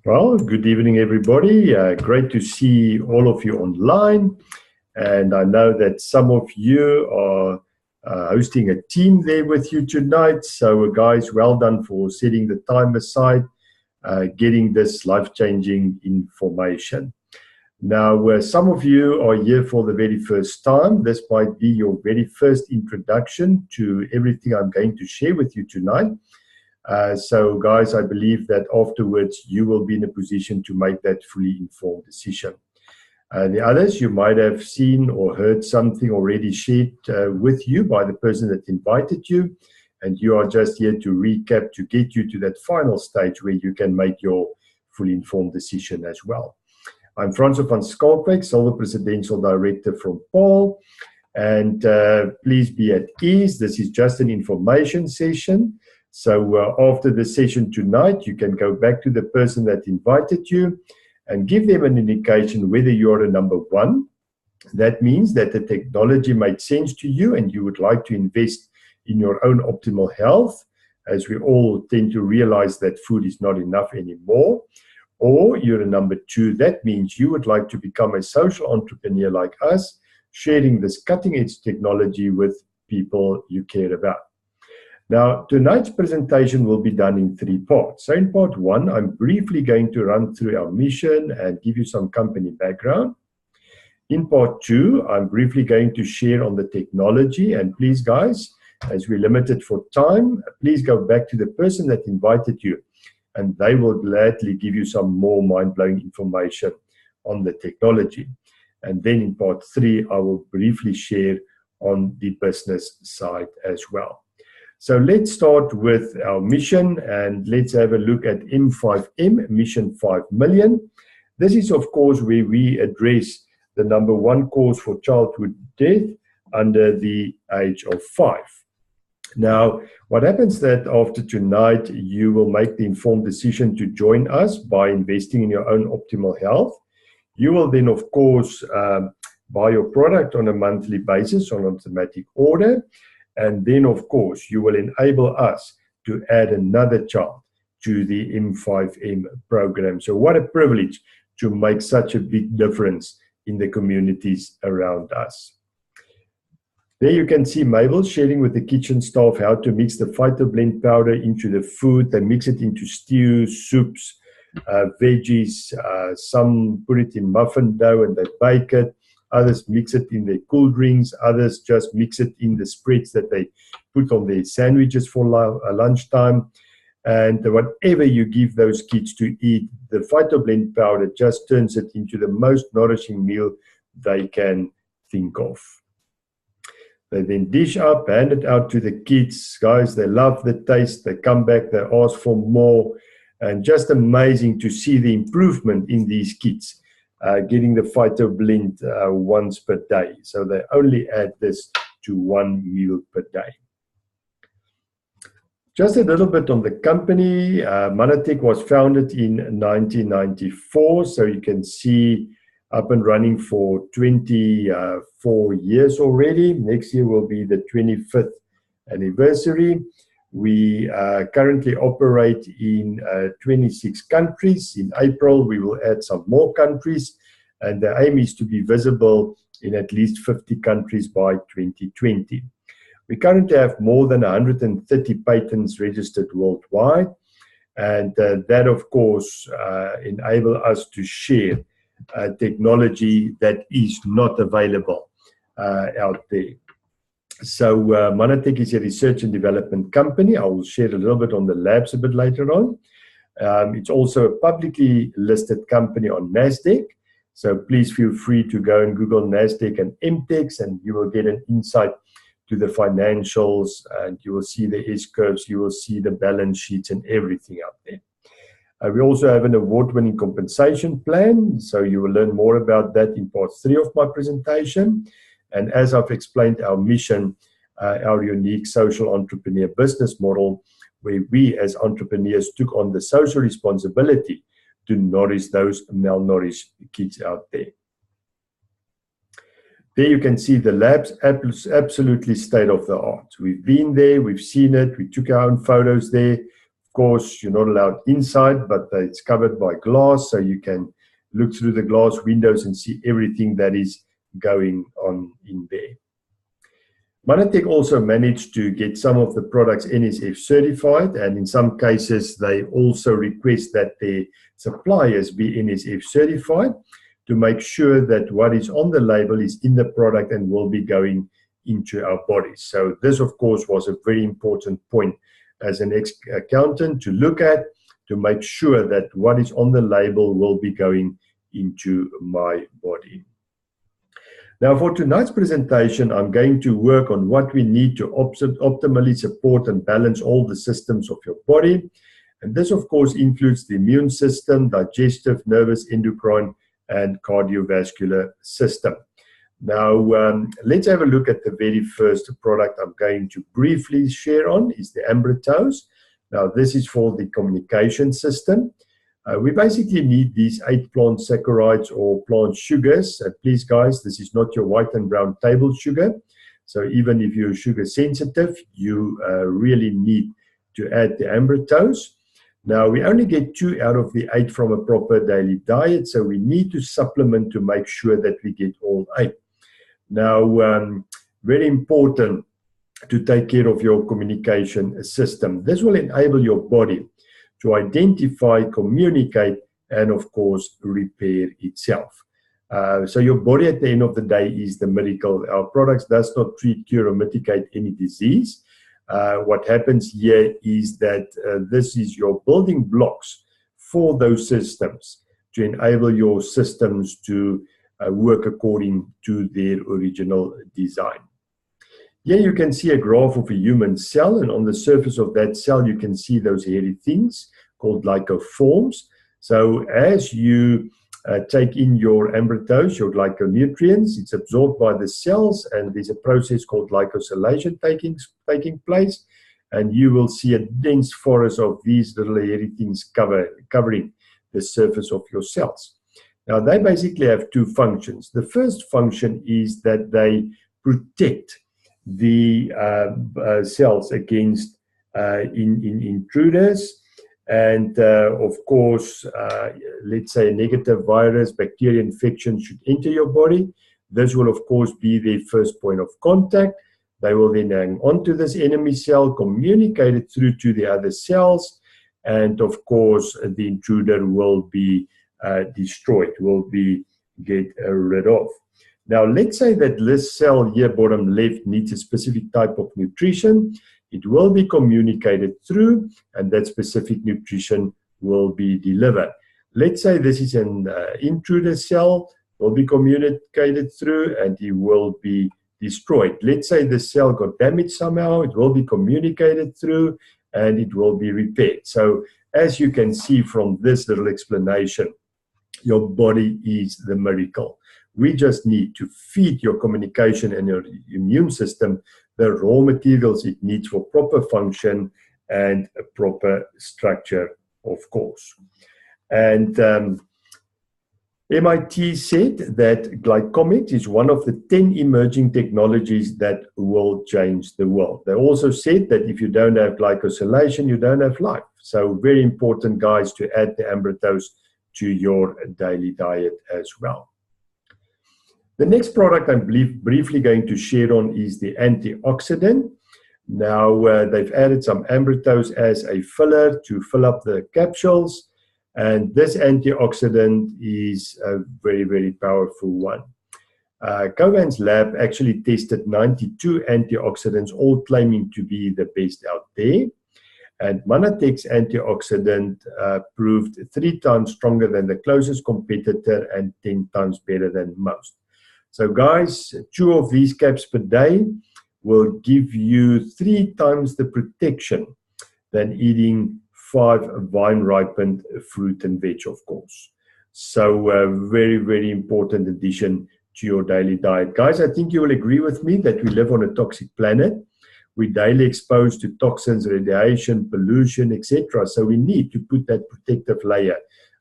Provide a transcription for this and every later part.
Well, good evening, everybody. Great to see all of you online. And I know that some of you are hosting a team there with you tonight. So, guys, well done for setting the time aside, getting this life-changing information. Now, some of you are here for the very first time. This might be your very first introduction to everything I'm going to share with you tonight. So, guys, I believe that afterwards you will be in a position to make that fully informed decision. The others, you might have seen or heard something already shared with you by the person that invited you, and you are just here to recap to get you to that final stage where you can make your fully informed decision as well. I'm Francois van Schalkwyk, Silver Presidential Director from Paarl, and please be at ease. This is just an information session. So after the session tonight, you can go back to the person that invited you and give them an indication whether you're a number one. That means that the technology made sense to you and you would like to invest in your own optimal health, as we all tend to realize that food is not enough anymore. Or you're a number two. That means you would like to become a social entrepreneur like us, sharing this cutting-edge technology with people you care about. Now, tonight's presentation will be done in three parts. So in part one, I'm briefly going to run through our mission and give you some company background. In part two, I'm briefly going to share on the technology. And please, guys, as we're limited for time, please go back to the person that invited you, and they will gladly give you some more mind-blowing information on the technology. And then in part three, I will briefly share on the business side as well. So let's start with our mission, and let's have a look at M5M, Mission 5 Million. This is, of course, where we address the number one cause for childhood death under the age of 5. Now, what happens that after tonight, you will make the informed decision to join us by investing in your own optimal health. You will then, of course, buy your product on a monthly basis on automatic order. And then, of course, you will enable us to add another child to the M5M program. So what a privilege to make such a big difference in the communities around us. There you can see Mabel sharing with the kitchen staff how to mix the PhytoBlend powder into the food. They mix it into stews, soups, veggies. Some put it in muffin dough and they bake it. Others mix it in their cool drinks. Others just mix it in the spreads that they put on their sandwiches for lunchtime. And whatever you give those kids to eat, the PhytoBlend powder just turns it into the most nourishing meal they can think of. They then dish up, hand it out to the kids. Guys, they love the taste. They come back, they ask for more. And just amazing to see the improvement in these kids. Getting the PhytoBlend once per day. So they only add this to one meal per day. Just a little bit on the company. Manatech was founded in 1994. So you can see up and running for 24 years already. Next year will be the 25th anniversary. We currently operate in 26 countries. In April, we will add some more countries, and the aim is to be visible in at least 50 countries by 2020. We currently have more than 130 patents registered worldwide, and that, of course, enable us to share technology that is not available out there. So Manatech is a research and development company. I will share a little bit on the labs a bit later on. It's also a publicly listed company on NASDAQ. So please feel free to go and Google NASDAQ and MTEX, and you will get an insight to the financials, and you will see the S-curves, you will see the balance sheets and everything out there. We also have an award-winning compensation plan. So you will learn more about that in part 3 of my presentation. And as I've explained, our mission, our unique social entrepreneur business model, where we as entrepreneurs took on the social responsibility to nourish those malnourished kids out there. There you can see the labs, absolutely state of the art. We've been there, we've seen it, we took our own photos there. course, you're not allowed inside, but it's covered by glass, so you can look through the glass windows and see everything that is going on in there. Manatech also managed to get some of the products NSF certified, and in some cases they also request that their suppliers be NSF certified to make sure that what is on the label is in the product and will be going into our bodies. So this, of course, was a very important point as an ex-accountant to look at, to make sure that what is on the label will be going into my body. Now, for tonight's presentation, I'm going to work on what we need to optimally support and balance all the systems of your body. And this, of course, includes the immune system, digestive, nervous, endocrine, and cardiovascular system. Now, let's have a look at the very first product I'm going to briefly share on, is the Ambritose. Now, this is for the communication system. We basically need these 8 plant saccharides or plant sugars. Please, guys, this is not your white and brown table sugar. So even if you're sugar sensitive, you really need to add the Ambritose. Now, we only get 2 out of the 8 from a proper daily diet, so we need to supplement to make sure that we get all 8. Now, very important to take care of your communication system. This will enable your body to identify, communicate, and of course, repair itself. So your body at the end of the day is the miracle. Our products does not treat, cure, or mitigate any disease. What happens here is that this is your building blocks for those systems to enable your systems to work according to their original design. Here you can see a graph of a human cell, and on the surface of that cell you can see those hairy things called glycoforms. So as you take in your Ambritose, your glyconutrients, it's absorbed by the cells, and there's a process called glycosylation taking place, and you will see a dense forest of these little hairy things covering the surface of your cells. Now, they basically have 2 functions. The first function is that they protect the cells against intruders, and of course, let's say a negative virus, bacteria infection should enter your body. This will of course be their first point of contact. They will then hang on to this enemy cell, communicate it through to the other cells, and of course the intruder will be destroyed, will be get rid of. Now, let's say that this cell here, bottom left, needs a specific type of nutrition. It will be communicated through, and that specific nutrition will be delivered. Let's say this is an intruder cell, will be communicated through, and it will be destroyed. Let's say the cell got damaged somehow, it will be communicated through, and it will be repaired. So, as you can see from this little explanation, your body is the miracle. We just need to feed your communication and your immune system the raw materials it needs for proper function and a proper structure, of course. And MIT said that glycomics is one of the 10 emerging technologies that will change the world. They also said that if you don't have glycosylation, you don't have life. So very important, guys, to add the Ambritose to your daily diet as well. The next product I'm briefly going to share on is the antioxidant. Now, they've added some Ambritose as a filler to fill up the capsules. And this antioxidant is a very, very powerful one. Covan's lab actually tested 92 antioxidants, all claiming to be the best out there. And Manatech's antioxidant proved 3 times stronger than the closest competitor and 10 times better than most. So guys, 2 of these caps per day will give you 3 times the protection than eating 5 vine-ripened fruit and veg, of course. So very, very important addition to your daily diet. Guys, I think you will agree with me that we live on a toxic planet. We're daily exposed to toxins, radiation, pollution, etc. So we need to put that protective layer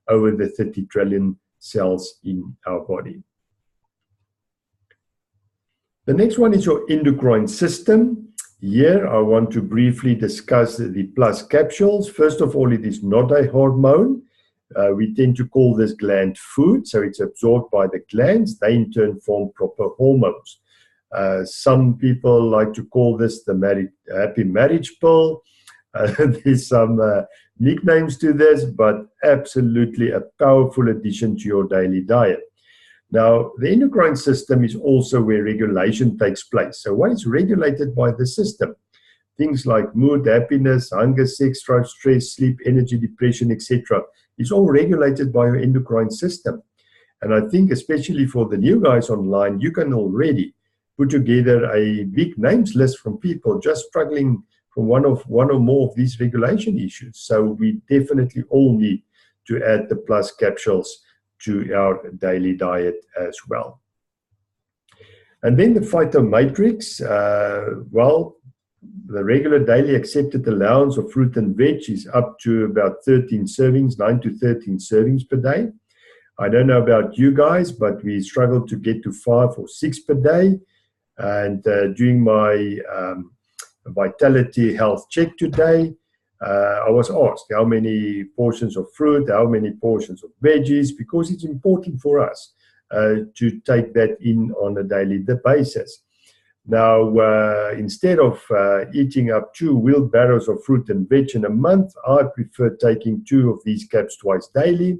over the 30 trillion cells in our body. The next one is your endocrine system. here I want to briefly discuss the Plus capsules. First of all, it is not a hormone. We tend to call this gland food, so it's absorbed by the glands. They in turn form proper hormones. Some people like to call this the happy marriage pill. There's some nicknames to this, but absolutely a powerful addition to your daily diet. Now, the endocrine system is also where regulation takes place. So what is regulated by the system? Things like mood, happiness, hunger, sex drive, stress, sleep, energy, depression, etc. is all regulated by your endocrine system. And I think especially for the new guys online, you can already put together a big names list from people just struggling from one or more of these regulation issues. So we definitely all need to add the Plus capsules to our daily diet as well. And then the Phytomatrix, well, the regular daily accepted allowance of fruit and veg is up to about 13 servings, 9 to 13 servings per day. I don't know about you guys, but we struggle to get to 5 or 6 per day. And during my vitality health check today, I was asked how many portions of fruit, how many portions of veggies, because it's important for us to take that in on a daily basis. Now, instead of eating up 2 wheelbarrows of fruit and veg in a month, I prefer taking 2 of these caps twice daily,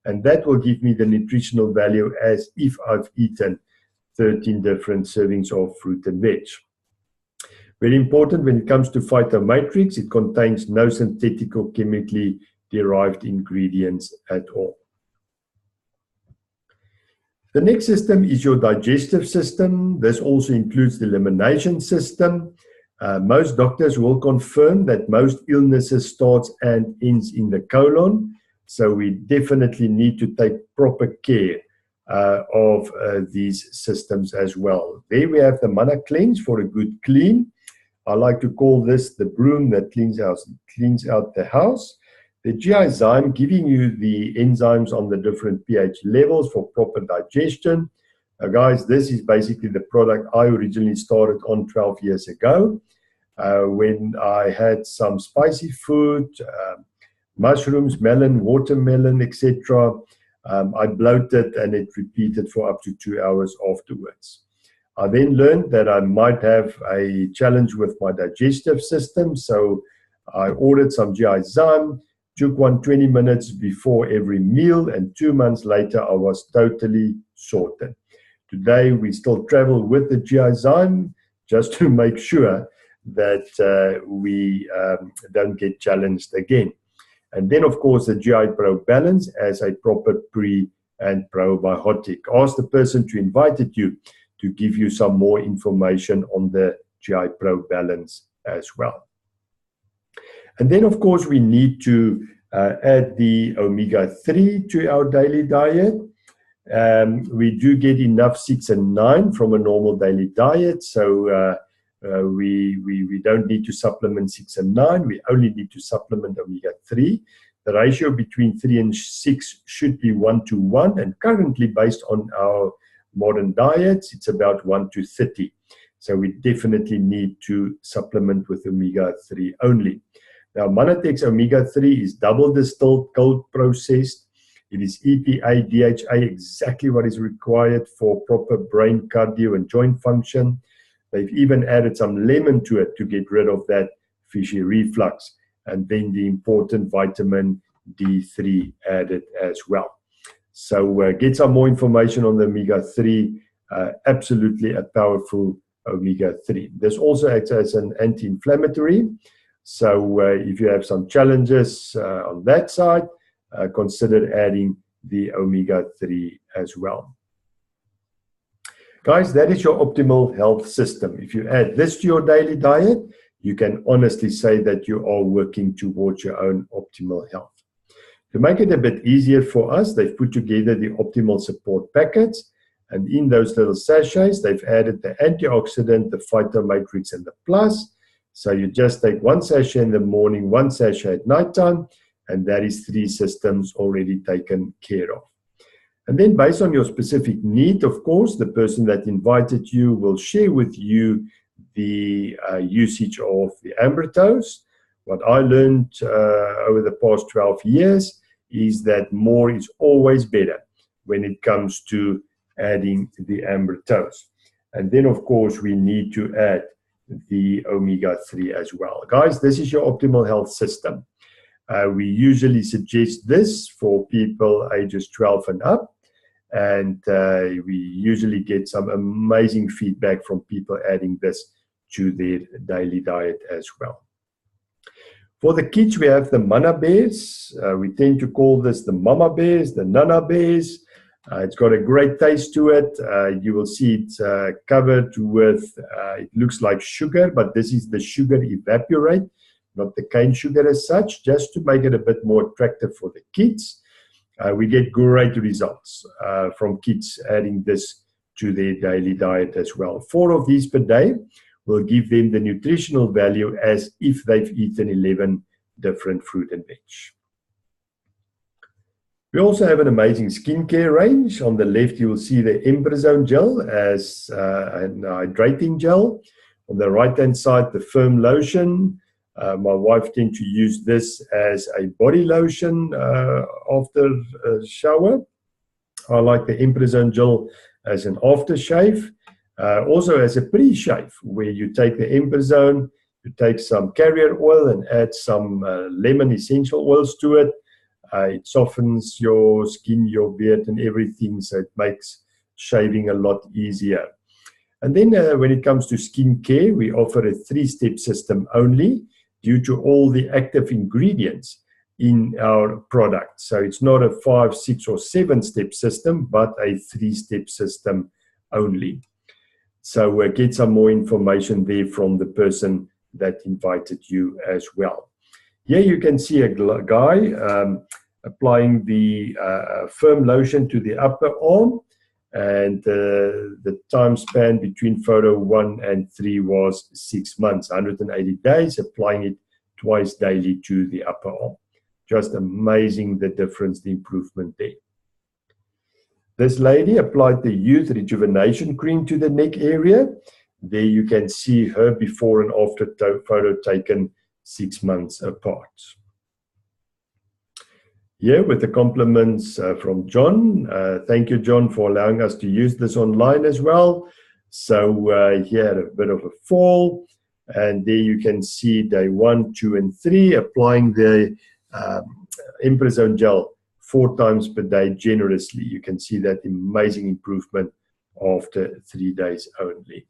and that will give me the nutritional value as if I've eaten 13 different servings of fruit and veg. Very important when it comes to Phytomatrix, it contains no synthetic or chemically derived ingredients at all. The next system is your digestive system. This also includes the elimination system. Most doctors will confirm that most illnesses starts and ends in the colon. So we definitely need to take proper care of these systems as well. There we have the Mana Cleanse for a good clean. I like to call this the broom that cleans out the house. The GI-Zyme giving you the enzymes on the different pH levels for proper digestion. Guys, this is basically the product I originally started on 12 years ago when I had some spicy food, mushrooms, melon, watermelon, etc. I bloated and it repeated for up to 2 hours afterwards. I then learned that I might have a challenge with my digestive system, so I ordered some GI-Zyme, took one 20 minutes before every meal, and 2 months later I was totally sorted. Today we still travel with the GI-Zyme just to make sure that we don't get challenged again. And then of course the GI Pro Balance as a proper pre and probiotic. Ask the person who invited you to give you some more information on the GI Pro Balance as well. And then, of course, we need to add the omega-3 to our daily diet. We do get enough 6 and 9 from a normal daily diet, so we don't need to supplement 6 and 9. We only need to supplement omega-3. The ratio between 3 and 6 should be 1 to 1, and currently, based on our modern diets, it's about 1 to 30. So we definitely need to supplement with omega-3 only. Now, Manatex omega-3 is double distilled, cold processed. It is EPA, DHA, exactly what is required for proper brain, cardio, and joint function. They've even added some lemon to it to get rid of that fishy reflux. And then the important vitamin D3 added as well. So get some more information on the omega-3, absolutely a powerful omega-3. This also acts as an anti-inflammatory. So if you have some challenges on that side, consider adding the omega-3 as well. Guys, that is your optimal health system. If you add this to your daily diet, you can honestly say that you are working towards your own optimal health. To make it a bit easier for us, they've put together the optimal support packets. And in those little sachets, they've added the antioxidant, the Phytomatrix, and the Plus. So you just take 1 sachet in the morning, 1 sachet at nighttime, and that is 3 systems already taken care of. And then based on your specific need, of course, the person that invited you will share with you the usage of the Ambrotose. What I learned over the past 12 years is that more is always better when it comes to adding the Ambrotose. And then, of course, we need to add the omega-3 as well. Guys, this is your optimal health system. We usually suggest this for people ages 12 and up. And we usually get some amazing feedback from people adding this to their daily diet as well. For the kids, we have the Mana Bears. We tend to call this the Mama Bears, the Nana Bears. It's got a great taste to it. You will see it covered with, it looks like sugar, but this is the sugar evaporate, not the cane sugar as such, just to make it a bit more attractive for the kids. We get great results from kids adding this to their daily diet as well. 4 of these per day will give them the nutritional value as if they've eaten 11 different fruit and veg. We also have an amazing skincare range. On the left, you will see the Embrozone gel as an hydrating gel. On the right-hand side, the Firm lotion. My wife tends to use this as a body lotion after a shower. I like the Embrozone gel as an aftershave. Also as a pre-shave, where you take the Embrozone, you take some carrier oil and add some lemon essential oils to it. It softens your skin, your beard, and everything, so it makes shaving a lot easier. And then when it comes to skincare, we offer a 3-step system only due to all the active ingredients in our product. So it's not a 5, 6, or 7-step system, but a 3-step system only. So get some more information there from the person that invited you as well. Here you can see a guy applying the Firm lotion to the upper arm, and the time span between photo 1 and 3 was 6 months, 180 days, applying it twice daily to the upper arm. Just amazing the difference, the improvement there. This lady applied the Youth Rejuvenation Cream to the neck area. There you can see her before and after photo taken 6 months apart. Here with the compliments from John. Thank you, John, for allowing us to use this online as well. So he had a bit of a fall. And there you can see day 1, 2, and 3 applying the Embrozone gel 4 times per day generously. You can see that amazing improvement after 3 days only.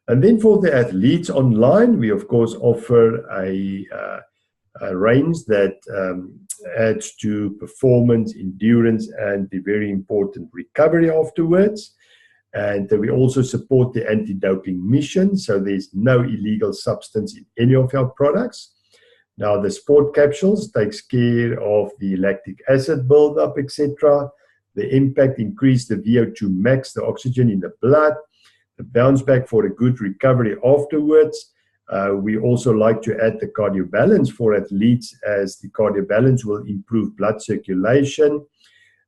And then for the athletes online, we of course offer a range that adds to performance, endurance, and the very important recovery afterwards. And we also support the anti-doping mission, so there's no illegal substance in any of our products. Now, the sport capsules takes care of the lactic acid buildup, etc. The impact increase the VO2 max, the oxygen in the blood, the bounce back for a good recovery afterwards. We also like to add the cardio balance for athletes, as the cardio balance will improve blood circulation.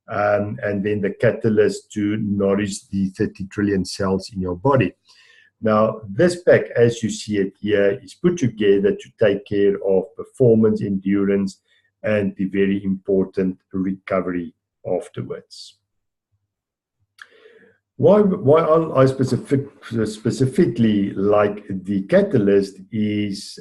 And then the catalyst to nourish the 30 trillion cells in your body. Now, this pack, as you see it here, is put together to take care of performance, endurance, and the very important recovery afterwards. Why I specifically like the catalyst is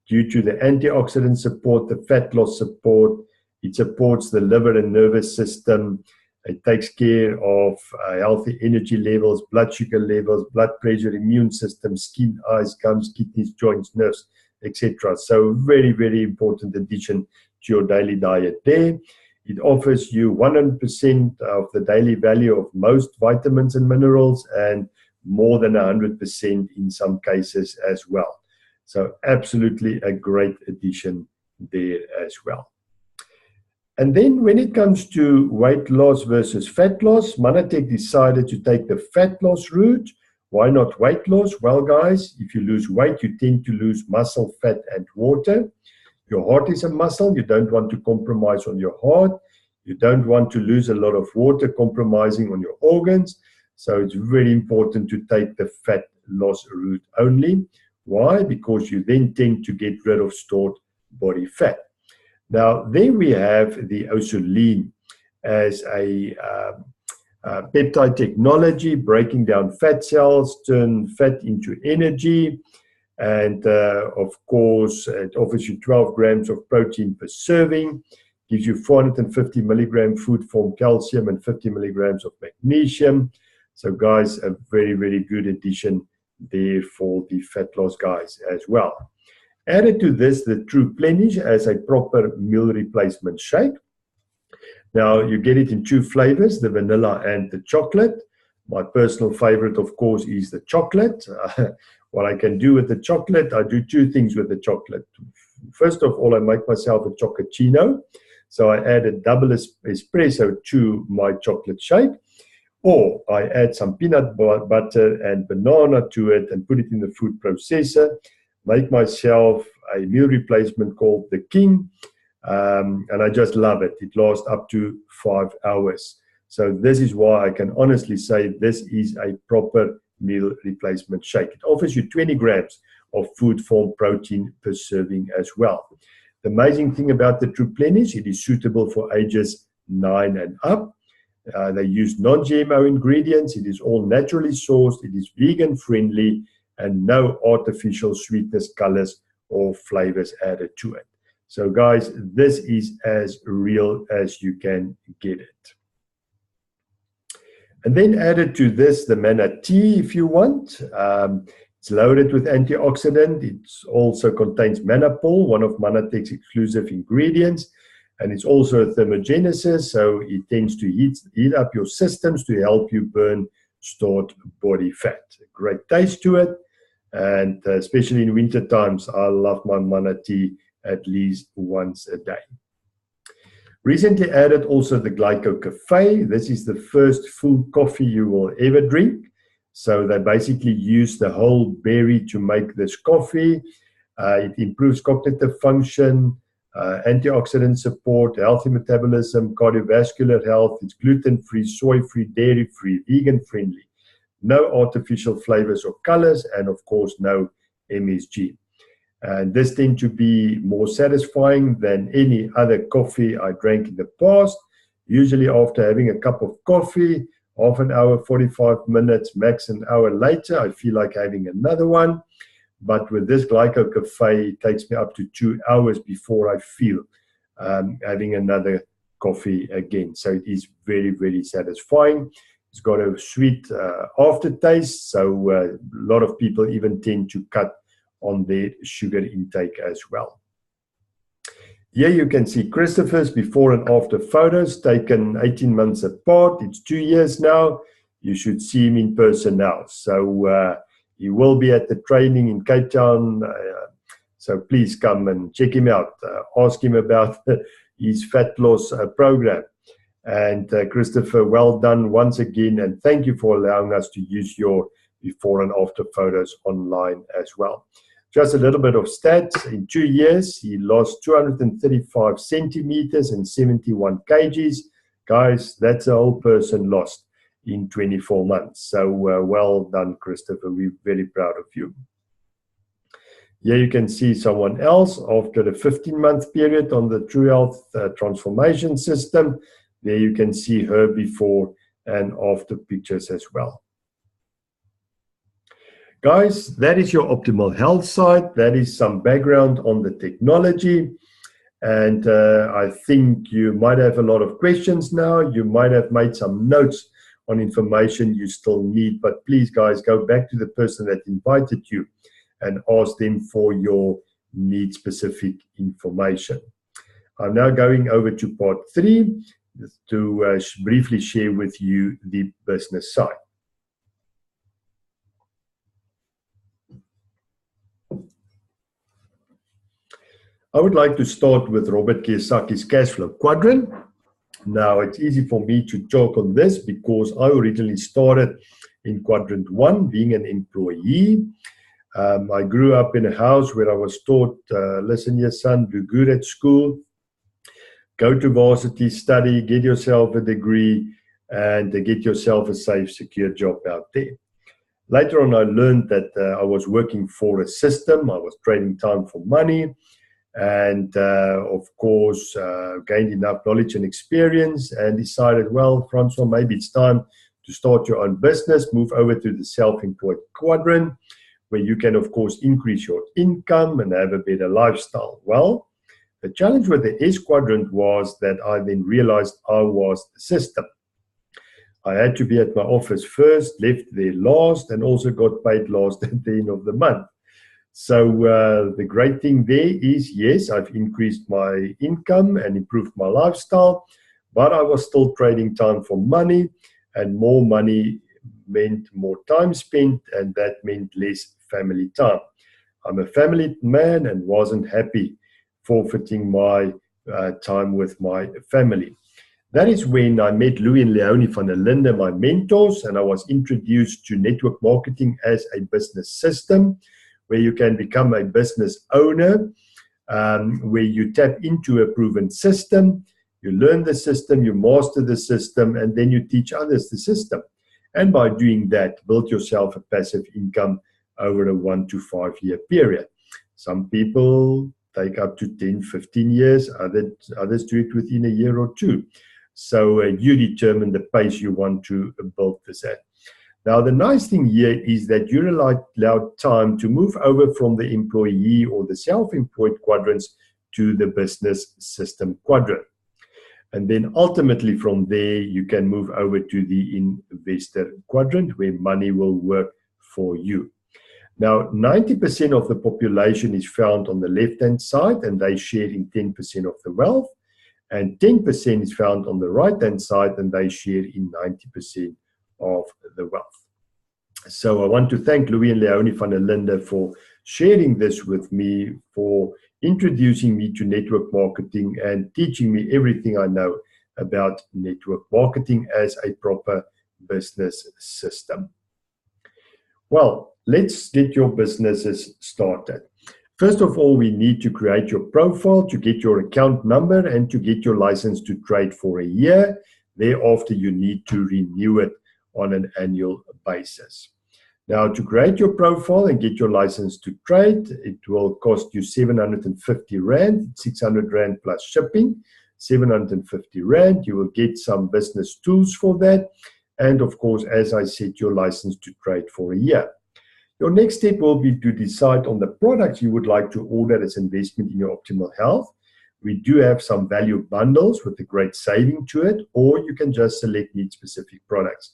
due to the antioxidant support, the fat loss support. It supports the liver and nervous system. It takes care of healthy energy levels, blood sugar levels, blood pressure, immune system, skin, eyes, gums, kidneys, joints, nerves, etc. So very, very important addition to your daily diet there. It offers you 100% of the daily value of most vitamins and minerals, and more than 100% in some cases as well. So absolutely a great addition there as well. And then when it comes to weight loss versus fat loss, Manatech decided to take the fat loss route. Why not weight loss? Well, guys, if you lose weight, you tend to lose muscle, fat, and water. Your heart is a muscle. You don't want to compromise on your heart. You don't want to lose a lot of water, compromising on your organs. So it's very important to take the fat loss route only. Why? Because you then tend to get rid of stored body fat. Now, then we have the Osuline as a peptide technology, breaking down fat cells, turn fat into energy. And of course, it offers you 12 grams of protein per serving, gives you 450 milligram food form calcium and 50 milligrams of magnesium. So guys, a very, very good addition there for the fat loss guys as well. Added to this, the TruePlenish as a proper meal replacement shake. Now, you get it in two flavors, the vanilla and the chocolate. My personal favorite, of course, is the chocolate. What I can do with the chocolate, I do two things with the chocolate. First of all, I make myself a chocolatino. So I add a double espresso to my chocolate shake. Or I add some peanut butter and banana to it and put it in the food processor. Make myself a meal replacement called the King. And I just love it. It lasts up to 5 hours. So this is why I can honestly say this is a proper meal replacement shake. It offers you 20 grams of food form protein per serving as well. The amazing thing about the TruePlenish, it is suitable for ages 9 and up. They use non-GMO ingredients. It is all naturally sourced. It is vegan friendly and no artificial sweetness, colors, or flavors added to it. So guys, this is as real as you can get it. And then added to this, the Mana Tea, if you want. It's loaded with antioxidant. It also contains Manapol, one of Manatech's exclusive ingredients. And it's also a thermogenesis, so it tends to heat up your systems to help you burn stored body fat. Great taste to it. And especially in winter times, I love my Mana Tea at least once a day. Recently added also the Glyco Cafe. This is the first full coffee you will ever drink. So they basically use the whole berry to make this coffee. It improves cognitive function, antioxidant support, healthy metabolism, cardiovascular health. It's gluten-free, soy-free, dairy-free, vegan-friendly. No artificial flavors or colors, and of course, no MSG. And this tends to be more satisfying than any other coffee I drank in the past. Usually after having a cup of coffee, half an hour, 45 minutes, max an hour later, I feel like having another one. But with this Glyco Cafe, it takes me up to 2 hours before I feel having another coffee again. So it is very, very satisfying. It's got a sweet aftertaste, so a lot of people even tend to cut on their sugar intake as well. Here you can see Christopher's before and after photos taken 18 months apart. It's 2 years now. You should see him in person now. So he will be at the training in Cape Town. So please come and check him out. Ask him about his fat loss program. And Christopher, well done once again. And thank you for allowing us to use your before and after photos online as well. Just a little bit of stats. In 2 years, he lost 235 centimeters and 71 kgs. Guys, that's a whole person lost in 24 months. So well done, Christopher. We're very proud of you. Here you can see someone else after the 15-month period on the True Health transformation system. There you can see her before and after pictures as well. Guys, that is your optimal health site. That is some background on the technology. And I think you might have a lot of questions now. You might have made some notes on information you still need. But please, guys, go back to the person that invited you and ask them for your need-specific information. I'm now going over to part 3 to briefly share with you the business side. I would like to start with Robert Kiyosaki's cash flow quadrant. Now, it's easy for me to talk on this because I originally started in quadrant 1, being an employee. I grew up in a house where I was taught, listen here, son, do good at school, go to varsity, study, get yourself a degree, and get yourself a safe, secure job out there. Later on, I learned that I was working for a system. I was trading time for money. And of course, gained enough knowledge and experience and decided, well, Francois, maybe it's time to start your own business, move over to the self-employed quadrant, where you can, of course, increase your income and have a better lifestyle. Well, the challenge with the S quadrant was that I then realized I was the system. I had to be at my office first, left there last, and also got paid last at the end of the month. So the great thing there is, yes, I've increased my income and improved my lifestyle, but I was still trading time for money, and more money meant more time spent, and that meant less family time. I'm a family man and wasn't happy forfeiting my time with my family. That is when I met Louis and Leonie van der Linde, my mentors, and I was introduced to network marketing as a business system, where you can become a business owner, where you tap into a proven system, you learn the system, you master the system, and then you teach others the system. And by doing that, build yourself a passive income over a 1 to 5 year period. Some people take up to 10, 15 years, others do it within a year or two. So you determine the pace you want to build this at. Now, the nice thing here is that you're allowed time to move over from the employee or the self-employed quadrants to the business system quadrant. And then ultimately from there, you can move over to the investor quadrant where money will work for you. Now, 90% of the population is found on the left-hand side, and they share in 10% of the wealth. And 10% is found on the right-hand side, and they share in 90% of the wealth. So I want to thank Louis and Leonie van der Linde for sharing this with me, for introducing me to network marketing and teaching me everything I know about network marketing as a proper business system. Well, let's get your businesses started. First of all, we need to create your profile, to get your account number, and to get your license to trade for a year. Thereafter, you need to renew it on an annual basis. Now, to create your profile and get your license to trade, it will cost you 750 Rand, 600 Rand plus shipping, 750 Rand. You will get some business tools for that. And of course, as I said, your license to trade for a year. Your next step will be to decide on the products you would like to order as investment in your optimal health. We do have some value bundles with a great saving to it, or you can just select need-specific products.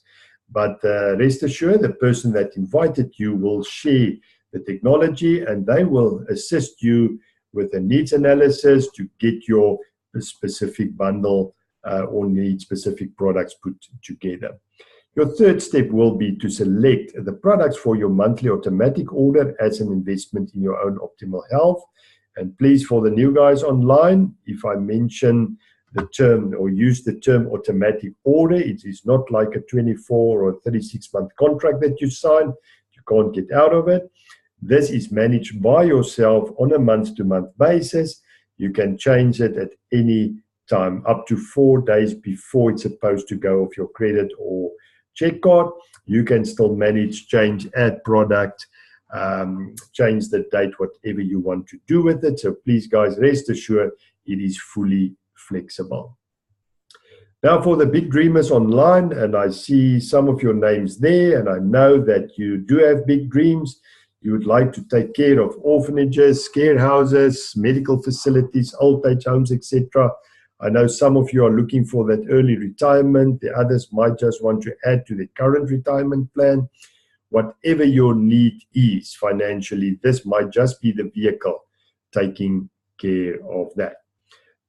But rest assured, the person that invited you will share the technology, and they will assist you with a needs analysis to get your specific bundle or need-specific products put together. Your third step will be to select the products for your monthly automatic order as an investment in your own optimal health. And please, for the new guys online, if I mention the term or use the term automatic order, it is not like a 24 or 36-month contract that you sign. You can't get out of it. This is managed by yourself on a month-to-month basis. You can change it at any time, up to 4 days before it's supposed to go off your credit or check card. You can still manage, change, add product, change the date, whatever you want to do with it. So please, guys, rest assured it is fully flexible. Now for the big dreamers online, and I see some of your names there, and I know that you do have big dreams. You would like to take care of orphanages, care houses, medical facilities, old age homes, etc. I know some of you are looking for that early retirement. The others might just want to add to the current retirement plan. Whatever your need is financially, this might just be the vehicle taking care of that.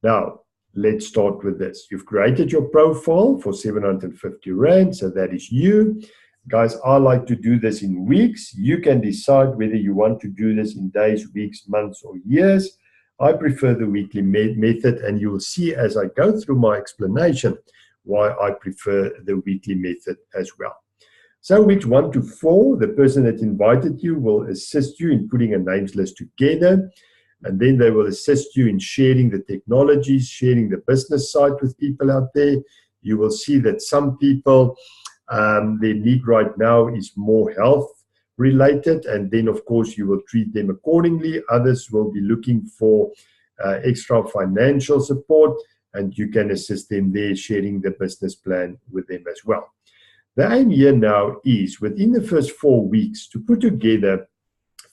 Now, let's start with this. You've created your profile for 750 Rand, so that is you. Guys, I like to do this in weeks. You can decide whether you want to do this in days, weeks, months, or years. I prefer the weekly method, and you will see as I go through my explanation why I prefer the weekly method as well. So weeks 1 to 4, the person that invited you will assist you in putting a names list together, and then they will assist you in sharing the technologies, sharing the business side with people out there. You will see that some people, their need right now is more health related, and then of course you will treat them accordingly. Others will be looking for extra financial support, and you can assist them there, sharing the business plan with them as well. The aim here now is within the first 4 weeks to put together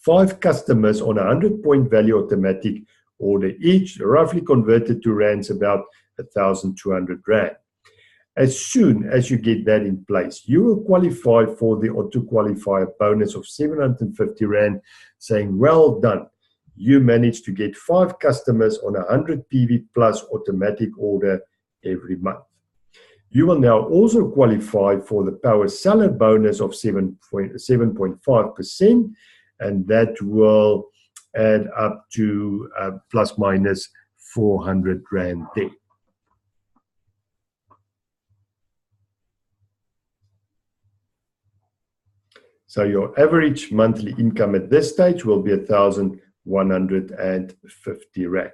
5 customers on a 100-point value automatic order each, roughly converted to rands about 1,200 rand. As soon as you get that in place, you will qualify for the auto qualifier bonus of 750 rand, saying, well done. You managed to get 5 customers on a 100 PV plus automatic order every month. You will now also qualify for the power seller bonus of 7.5%, and that will add up to plus minus 400 rand there. So your average monthly income at this stage will be 1,150 rand.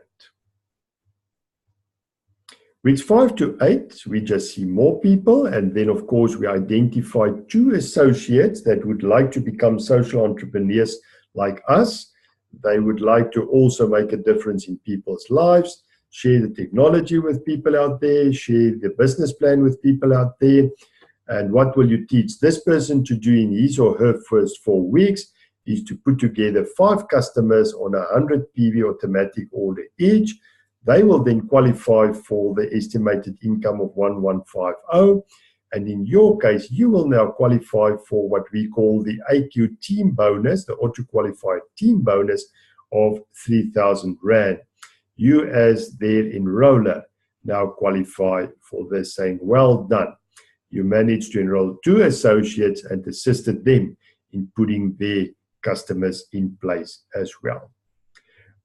Weeks 5 to 8, we just see more people, and then of course we identify 2 associates that would like to become social entrepreneurs like us. They would like to also make a difference in people's lives, share the technology with people out there, share the business plan with people out there. And what will you teach this person to do in his or her first 4 weeks is to put together 5 customers on a 100 PV automatic order each. They will then qualify for the estimated income of 1,150. And in your case, you will now qualify for what we call the AQ team bonus, the auto-qualified team bonus of 3,000 rand. You as their enroller now qualify for this, saying, well done. You managed to enroll 2 associates and assisted them in putting their customers in place as well.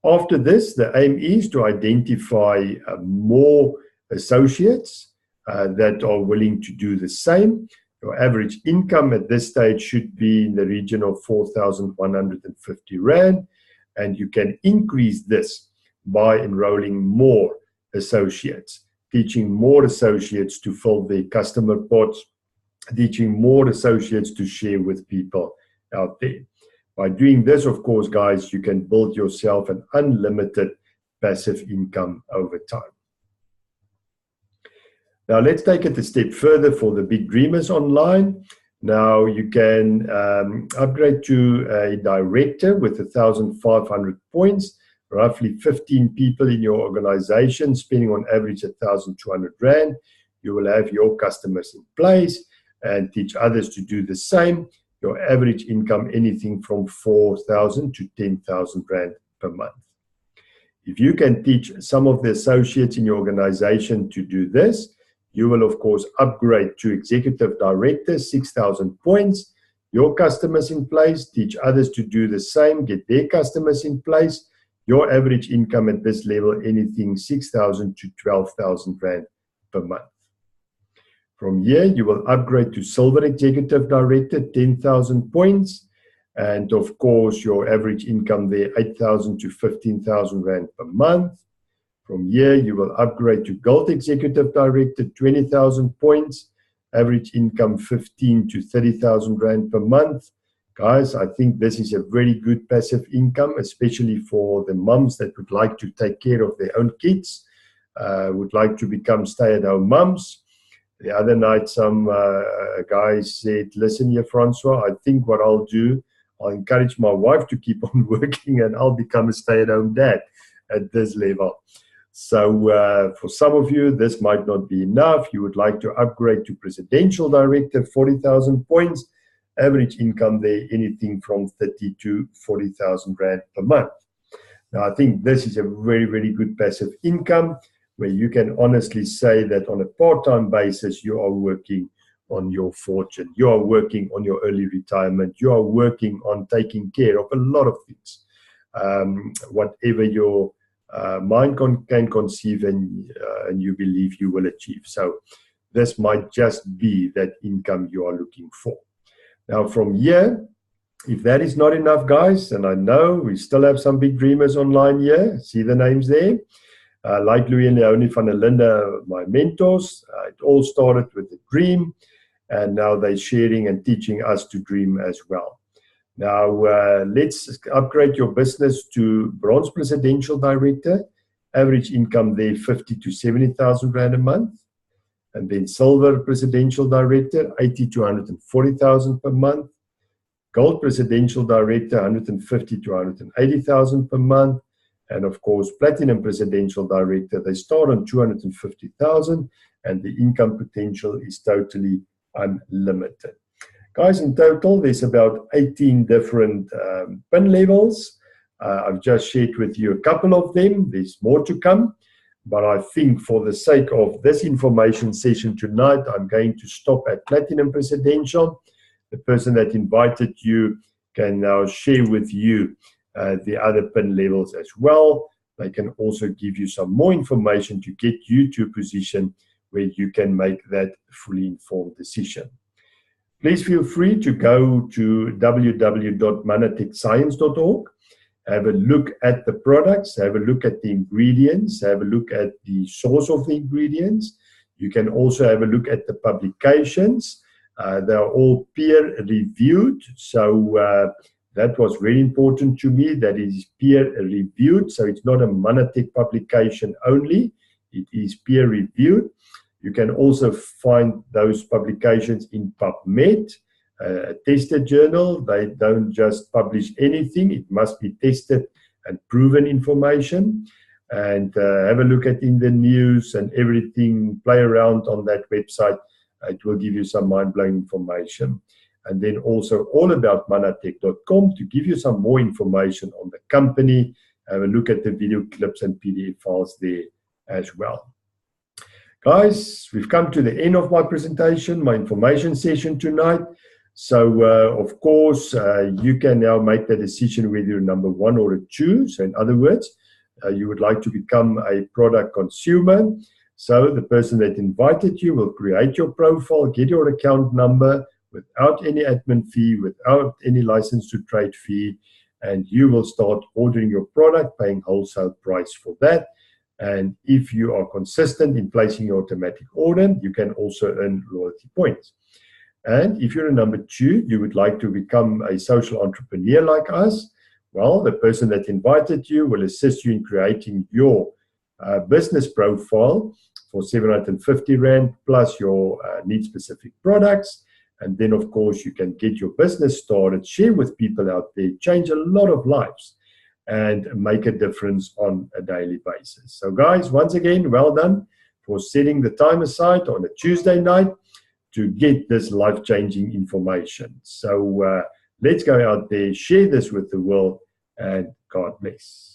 After this, the aim is to identify more associates that are willing to do the same. Your average income at this stage should be in the region of 4,150 rand, and you can increase this by enrolling more associates, teaching more associates to fill their customer pots, teaching more associates to share with people out there. By doing this, of course, guys, you can build yourself an unlimited passive income over time. Now, let's take it a step further for the Big Dreamers Online. Now, you can upgrade to a director with 1,500 points, roughly 15 people in your organization, spending on average 1,200 rand. You will have your customers in place and teach others to do the same. Your average income, anything from 4,000 to 10,000 rand per month. If you can teach some of the associates in your organization to do this, you will, of course, upgrade to executive director, 6,000 points, your customers in place, teach others to do the same, get their customers in place. Your average income at this level, anything 6,000 to 12,000 rand per month. From here, you will upgrade to Silver Executive Director, 10,000 points. And of course, your average income there, 8,000 to 15,000 rand per month. From here, you will upgrade to Gold Executive Director, 20,000 points. Average income, 15,000 to 30,000 rand per month. Guys, I think this is a very good passive income, especially for the mums that would like to take care of their own kids, would like to become stay-at-home mums. The other night, some guys said, listen here, Francois, I think what I'll do, I'll encourage my wife to keep on working and I'll become a stay-at-home dad at this level. So for some of you, this might not be enough. You would like to upgrade to Presidential Director, 40,000 points. Average income there, anything from 30 to 40,000 rand per month. Now, I think this is a very, very good passive income where you can honestly say that on a part-time basis, you are working on your fortune. You are working on your early retirement. You are working on taking care of a lot of things. Whatever your mind can conceive and you believe you will achieve. So this might just be that income you are looking for. Now from here, if that is not enough, guys, and I know we still have some big dreamers online here, see the names there, like Louis and Leonie van der Linde, my mentors. It all started with a dream, and now they're sharing and teaching us to dream as well. Now, let's upgrade your business to Bronze Presidential Director. Average income there, 50 to 70,000 Rand a month. And then Silver Presidential Director, 80 to 140,000 per month. Gold Presidential Director, 150 to 180,000 per month. And of course, Platinum Presidential Director, they start on 250,000, and the income potential is totally unlimited. Guys, in total, there's about 18 different PIN levels. I've just shared with you a couple of them. There's more to come. But I think for the sake of this information session tonight, I'm going to stop at Platinum Presidential. The person that invited you can now share with you the other PIN levels as well. They can also give you some more information to get you to a position where you can make that fully informed decision. Please feel free to go to www.manatechscience.org. Have a look at the products, have a look at the ingredients, have a look at the source of the ingredients. You can also have a look at the publications. They are all peer-reviewed, so that was very important to me, that it is peer-reviewed, so it's not a Manatech publication only, it is peer-reviewed. You can also find those publications in PubMed, a tested journal. They don't just publish anything, it must be tested and proven information. And have a look at in the news and everything, play around on that website. It will give you some mind-blowing information. And then also all about manatech.com to give you some more information on the company. Have a look at the video clips and PDF files there as well. Guys, we've come to the end of my presentation, my information session tonight. So, of course, you can now make the decision whether you're number 1 or a 2. So, in other words, you would like to become a product consumer. So, the person that invited you will create your profile, get your account number without any admin fee, without any license to trade fee, and you will start ordering your product, paying wholesale price for that. And if you are consistent in placing your automatic order, you can also earn loyalty points. And if you're a number 2, you would like to become a social entrepreneur like us, well, the person that invited you will assist you in creating your business profile for 750 Rand plus your need-specific products. And then, of course, you can get your business started, share with people out there, change a lot of lives, and make a difference on a daily basis. So, guys, once again, well done for setting the time aside on a Tuesday night to get this life-changing information. So let's go out there, share this with the world, and God bless.